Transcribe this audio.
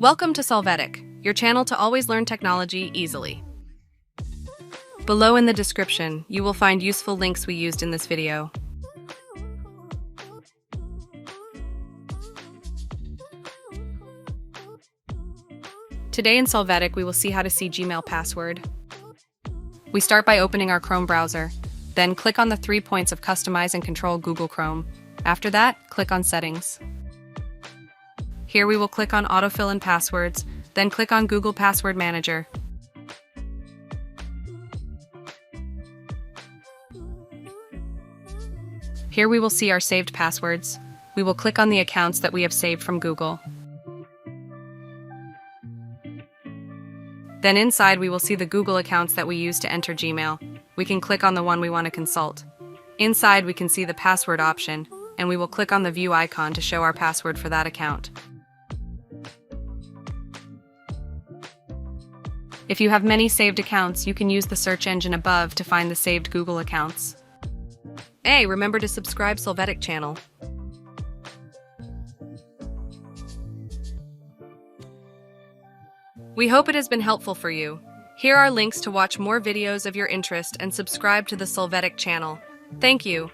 Welcome to Solvetic, your channel to always learn technology easily. Below in the description, you will find useful links we used in this video. Today in Solvetic, we will see how to see Gmail password. We start by opening our Chrome browser, then click on the 3 points of Customize and Control Google Chrome. After that, click on Settings. Here we will click on Autofill and Passwords, then click on Google Password Manager. Here we will see our saved passwords. We will click on the accounts that we have saved from Google. Then inside we will see the Google accounts that we use to enter Gmail. We can click on the one we want to consult. Inside we can see the password option, and we will click on the view icon to show our password for that account. If you have many saved accounts, you can use the search engine above to find the saved Google accounts. Hey, remember to subscribe Solvetic channel. We hope it has been helpful for you. Here are links to watch more videos of your interest and subscribe to the Solvetic channel. Thank you.